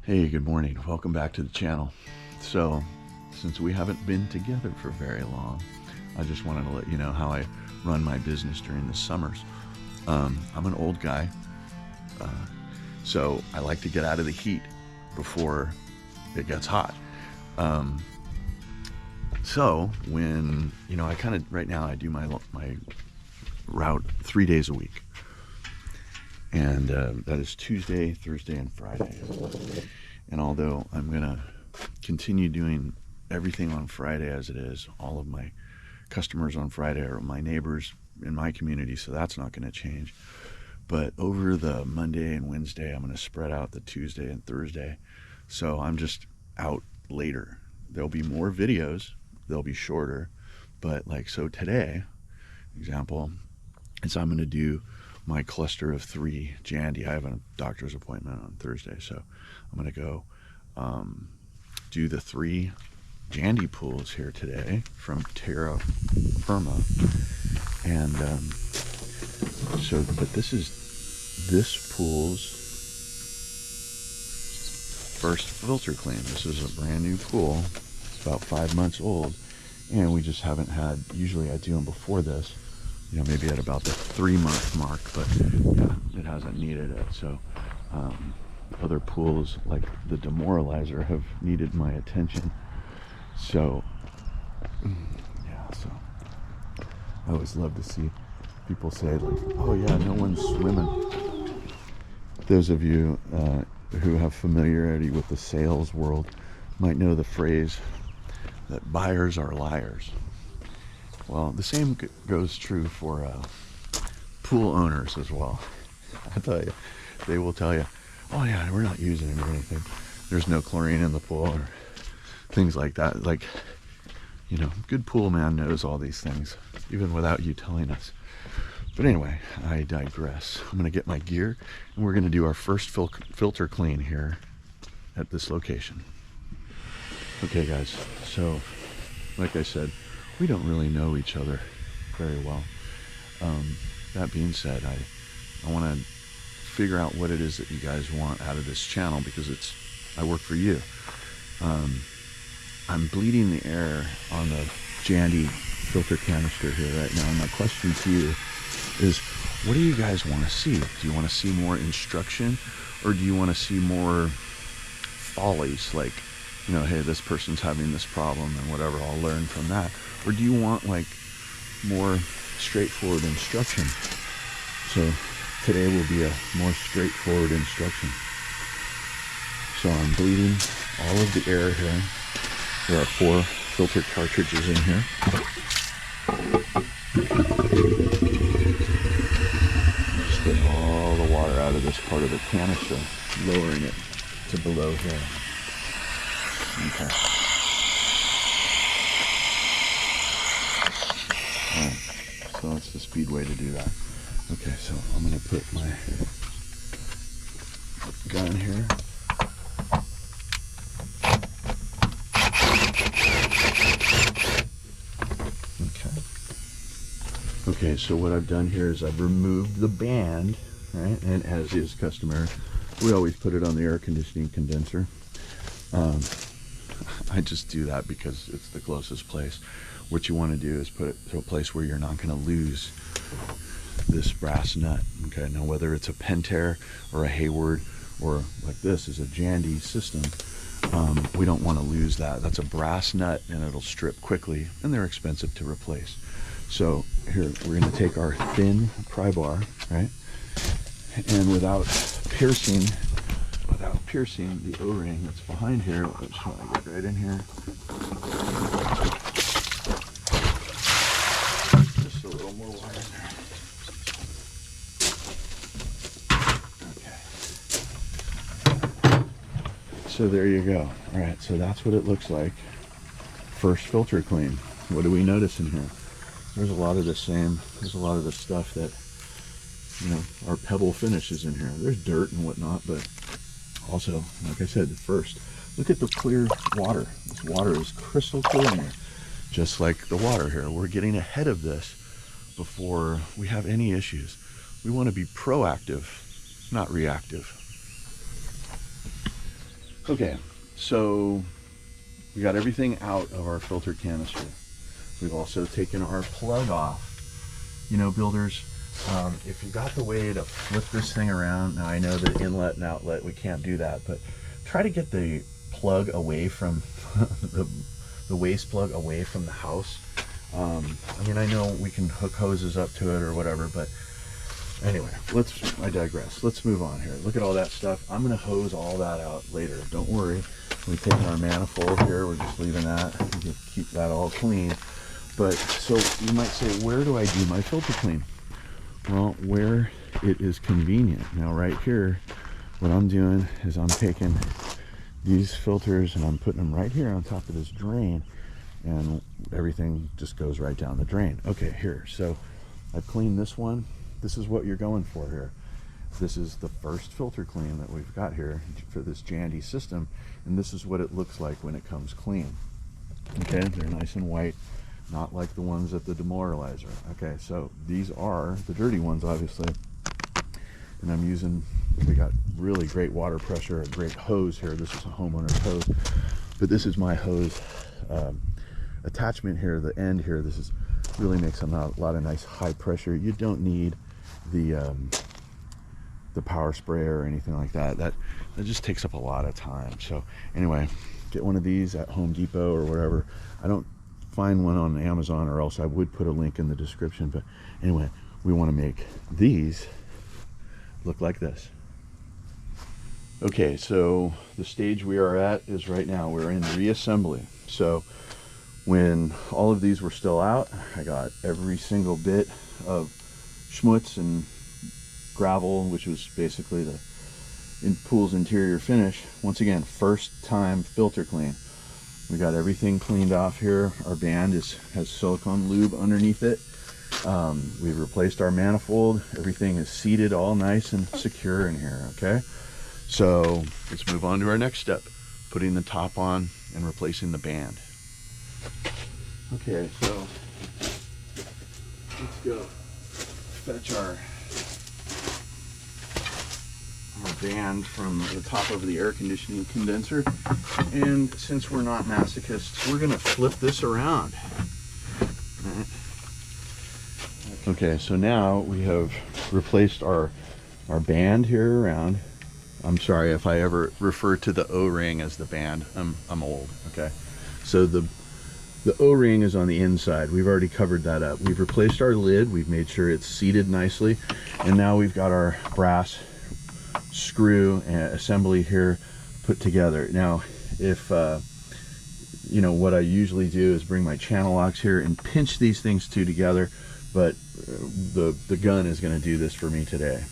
Hey, good morning. Welcome back to the channel. So, since we haven't been together for very long, I just wanted to let you know how I run my business during the summers. I'm an old guy, so I like to get out of the heat before it gets hot. So when, I kind of, right now I do my route 3 days a week. And that is Tuesday, Thursday, and Friday. And although I'm gonna continue doing everything on Friday as it is, all of my customers on Friday are my neighbors in my community, so that's not gonna change. But over the Monday and Wednesday, I'm gonna spread out the Tuesday and Thursday. So I'm just out later. There'll be more videos, they'll be shorter, but so today, example, is I'm gonna do my cluster of 3 Jandy. I have a doctor's appointment on Thursday, so I'm gonna go do the 3 Jandy Pools here today from terra firma. And but this pool's first filter clean. This is a brand new pool. It's about 5 months old, and we just haven't had, usually I do them before this, maybe at about the 3-month mark, but yeah, it hasn't needed it. So other pools like the demoralizer have needed my attention. So yeah, so I always love to see people say oh yeah, no one's swimming. Those of you who have familiarity with the sales world might know the phrase that buyers are liars. Well, the same goes true for pool owners as well. I tell you, they will tell you, oh yeah, we're not using it or anything. There's no chlorine in the pool or things like that. Good pool man knows all these things, even without you telling us. But anyway, I digress. I'm gonna get my gear and we're gonna do our first filter clean here at this location. Okay guys, so like I said, we don't really know each other very well. That being said, I want to figure out what it is that you guys want out of this channel, because I work for you. I'm bleeding the air on the Jandy filter canister here right now. And my question to you is, what do you guys want to see? Do you want to see more instruction, or do you want to see more follies like, hey, this person's having this problem and whatever, I'll learn from that? Or do you want more straightforward instruction? So today will be a more straightforward instruction. So I'm bleeding all of the air here. There are 4 filter cartridges in here. Just get all the water out of this part of the canister, lowering it to below here. Okay. Alright, so that's the speed way to do that. Okay, so I'm going to put my gun here. Okay, so what I've done here is I've removed the band, right? And as is customary, we always put it on the air conditioning condenser. I just do that because it's the closest place. What you want to do is put it to a place where you're not going to lose this brass nut. Okay, now whether it's a Pentair or a Hayward, or like this is a Jandy system, we don't want to lose that. That's a brass nut and it'll strip quickly, and they're expensive to replace. So here we're going to take our thin pry bar, right, and without piercing the O-ring that's behind here, let's try to get right in here. Just a little more wire in there. Okay. So there you go. All right, so that's what it looks like. First filter clean. What do we notice in here? There's a lot of the stuff that, our pebble finishes in here. There's dirt and whatnot, but also, like I said, first, look at the clear water. This water is crystal clear in here. Just like the water here. We're getting ahead of this before we have any issues. We want to be proactive, not reactive. Okay, so we got everything out of our filter canister. We've also taken our plug off. You know, builders, if you got the way to flip this thing around, now I know that inlet and outlet, we can't do that, but try to get the plug away from the waste plug away from the house. I mean, I know we can hook hoses up to it or whatever, but anyway, I digress. Let's move on here. Look at all that stuff. I'm going to hose all that out later. Don't worry. We've taken our manifold here. We're just leaving that. We can keep that all clean. But so you might say, where do I do my filter clean? Well, where it is convenient. Now right here, what I'm doing is I'm taking these filters and I'm putting them right here on top of this drain, and everything just goes right down the drain. Okay, here, so I've cleaned this one. This is what you're going for here. This is the first filter clean that we've got here for this Jandy system, and this is what it looks like when it comes clean. Okay, they're nice and white, not like the ones at the demoralizer. Okay, so these are the dirty ones, obviously, and I'm using, we got really great water pressure, a great hose here. This is a homeowner's hose, but this is my hose attachment here, the end here. This is really makes a lot of nice high pressure. You don't need the power sprayer or anything like that. That just takes up a lot of time. So anyway, get one of these at Home Depot or wherever. I don't find one on Amazon, or else I would put a link in the description. But anyway, we want to make these look like this. Okay, so the stage we are at is right now we're in reassembly. So when all of these were still out, I got every single bit of schmutz and gravel, which was basically the pool's interior finish. Once again, first time filter clean. We got everything cleaned off here. Our band has silicone lube underneath it. We've replaced our manifold. Everything is seated all nice and secure in here, okay? So let's move on to our next step, putting the top on and replacing the band. Okay, so let's go fetch our band from the top of the air conditioning condenser, and since we're not masochists, we're gonna flip this around. Okay, so now we have replaced our band here around. I'm sorry if I ever refer to the O-ring as the band. I'm old. Okay, so the O-ring is on the inside. We've already covered that up. We've replaced our lid. We've made sure it's seated nicely, and now we've got our brass screw and assembly here put together. Now, if you know, what I usually do is bring my channel locks here and pinch these things two together, but the gun is going to do this for me today.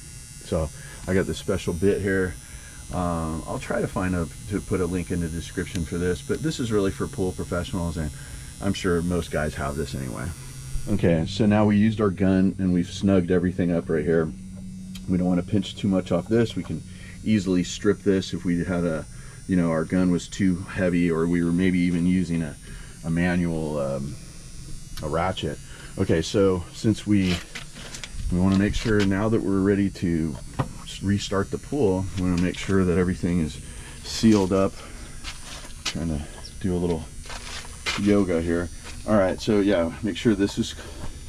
So I got this special bit here. I'll try to to put a link in the description for this, but this is really for pool professionals, and I'm sure most guys have this anyway. Okay, so now we used our gun and we've snugged everything up right here. We don't want to pinch too much off this. We can easily strip this if we had you know, our gun was too heavy, or we were maybe even using a manual, a ratchet. Okay, so since we want to make sure now that we're ready to restart the pool, we want to make sure that everything is sealed up. Trying to do a little yoga here. All right, so yeah, make sure this is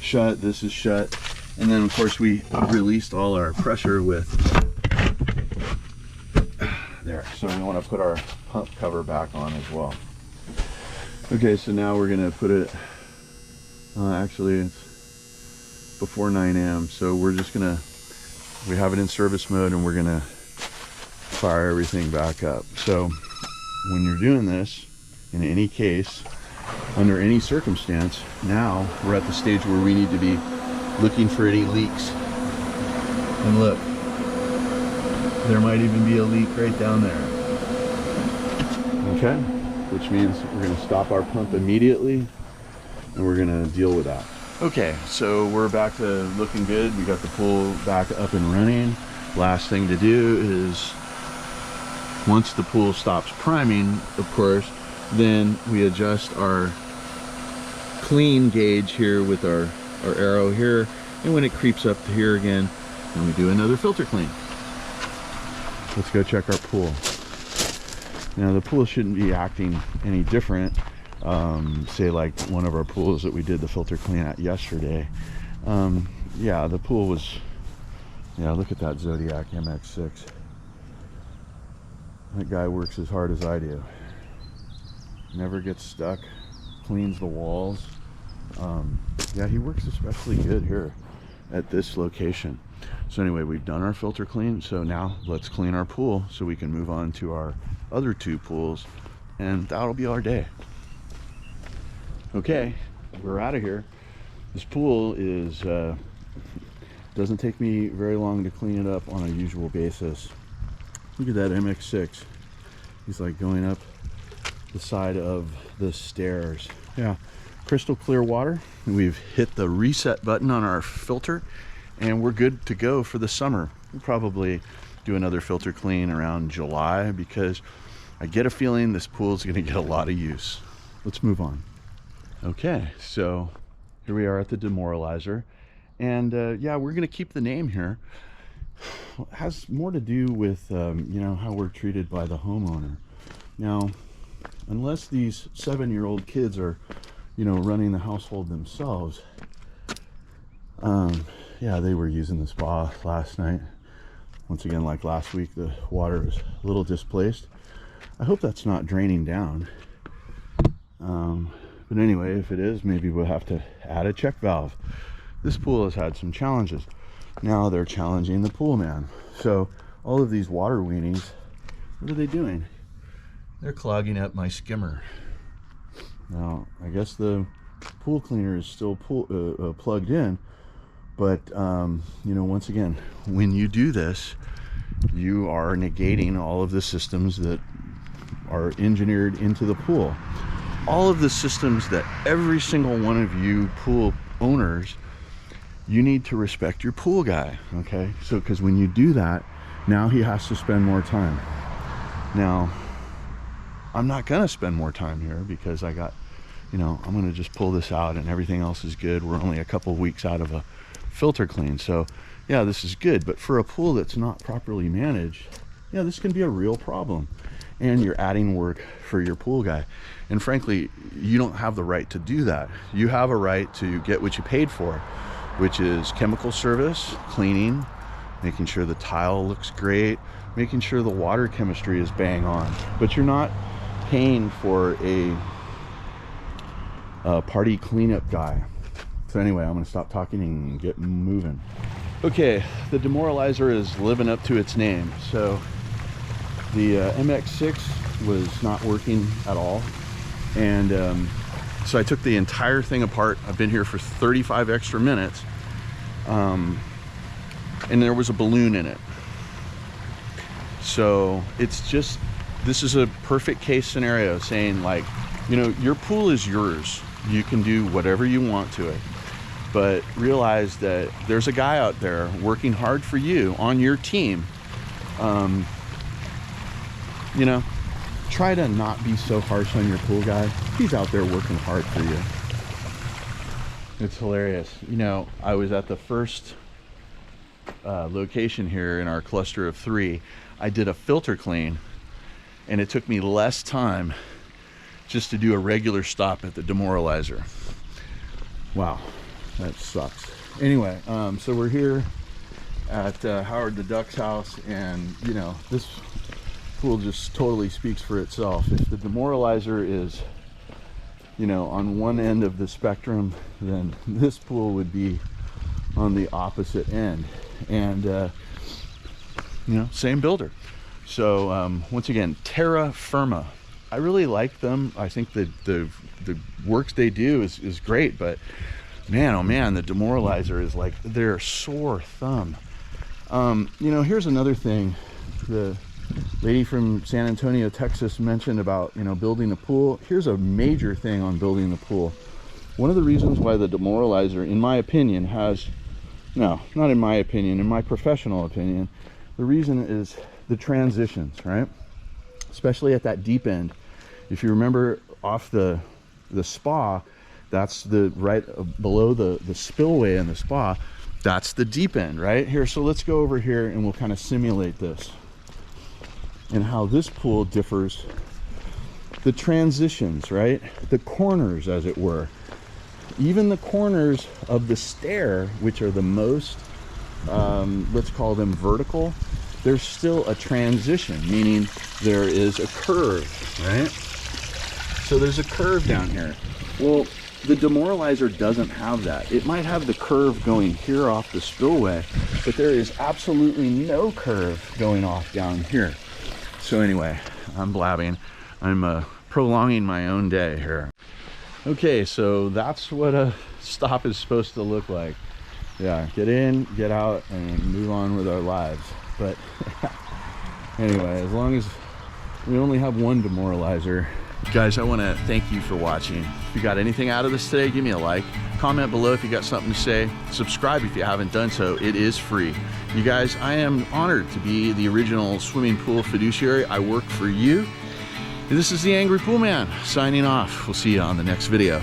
shut, this is shut, and then of course we released all our pressure with there. So we want to put our pump cover back on as well. Okay, so now we're gonna put it. Actually, it's before 9 a.m. So we're just gonna. We have it in service mode, and we're gonna fire everything back up. So when you're doing this, in any case, under any circumstance, now we're at the stage where we need to be looking for any leaks. And look, there might even be a leak right down there. Okay, which means we're going to stop our pump immediately, and we're going to deal with that. Okay, so we're back to looking good. We got the pool back up and running. Last thing to do is, once the pool stops priming, of course, then we adjust our clean gauge here with our arrow here, and when it creeps up to here again, then we do another filter clean. Let's go check our pool. Now the pool shouldn't be acting any different. Say like one of our pools that we did the filter clean at yesterday. Yeah, the pool was, yeah, look at that Zodiac MX6. That guy works as hard as I do. Never gets stuck, cleans the walls. Yeah, he works especially good here at this location. So anyway, we've done our filter clean, so now let's clean our pool so we can move on to our other 2 pools, and that'll be our day. Okay, we're out of here. This pool is doesn't take me very long to clean it up on a usual basis. Look at that MX6. He's like going up the side of the stairs. Yeah, crystal clear water. We've hit the reset button on our filter and we're good to go for the summer. We'll probably do another filter clean around July because I get a feeling this pool is going to get a lot of use. Let's move on. Okay, so here we are at the demoralizer, and yeah, we're going to keep the name here. It has more to do with you know, how we're treated by the homeowner. Now, unless these 7-year-old kids are, you know, running the household themselves, yeah, they were using the spa last night. Once again, like last week, the water is a little displaced. I hope that's not draining down. But anyway, if it is, maybe we'll have to add a check valve. This pool has had some challenges. Now they're challenging the Poolman. So all of these water weenies, what are they doing? They're clogging up my skimmer. Now, I guess the pool cleaner is still plugged in, but you know, once again, when you do this, you are negating all of the systems that are engineered into the pool. All of the systems that every single one of you pool owners, you need to respect your pool guy, okay? So, because when you do that, now he has to spend more time. Now, I'm not gonna spend more time here because I got, you know, I'm gonna just pull this out and everything else is good. We're only a couple weeks out of a filter clean. So yeah, this is good, but for a pool that's not properly managed, yeah, this can be a real problem. And you're adding work for your pool guy. And frankly, you don't have the right to do that. You have a right to get what you paid for, which is chemical service, cleaning, making sure the tile looks great, making sure the water chemistry is bang on. But you're not paying for a party cleanup guy. So anyway, I'm gonna stop talking and get moving. Okay, the demoralizer is living up to its name. So the MX6 was not working at all, and so I took the entire thing apart. I've been here for 35 extra minutes, and there was a balloon in it. So it's just, this is a perfect case scenario saying, like, you know, your pool is yours. You can do whatever you want to it, but realize that there's a guy out there working hard for you on your team. You know, try to not be so harsh on your pool guy. He's out there working hard for you. It's hilarious. You know, I was at the first location here in our cluster of 3. I did a filter clean, and it took me less time just to do a regular stop at the demoralizer. Wow, that sucks. Anyway, so we're here at Howard the Duck's house, and you know, this pool just totally speaks for itself. If the demoralizer is, you know, on one end of the spectrum, then this pool would be on the opposite end. And you know, same builder. So once again, Terra Firma. I really like them. I think that the works they do is great, but man, oh man, the demoralizer is like their sore thumb. You know, here's another thing. The lady from San Antonio, Texas mentioned about, you know, building the pool. Here's a major thing on building the pool. One of the reasons why the demoralizer, in my opinion, has, no, not in my opinion, in my professional opinion, the reason is the transitions, right? Especially at that deep end. If you remember off the spa, that's the right below the spillway in the spa, that's the deep end right here. So let's go over here and we'll kind of simulate this and how this pool differs the transitions, right? The corners, as it were. Even the corners of the stair, which are the most, let's call them vertical, there's still a transition, meaning there is a curve, right? So there's a curve down here. Well, the demoralizer doesn't have that. It might have the curve going here off the spillway, but there is absolutely no curve going off down here. So anyway, I'm blabbing. I'm prolonging my own day here. Okay, so that's what a stop is supposed to look like. Yeah, get in, get out, and move on with our lives. But anyway, as long as we only have one demoralizer. Guys, I want to thank you for watching. If you got anything out of this today, give me a like. Comment below if you got something to say. Subscribe if you haven't done so. It is free. You guys, I am honored to be the original swimming pool fiduciary. I work for you. This is the Angry Pool Man signing off. We'll see you on the next video.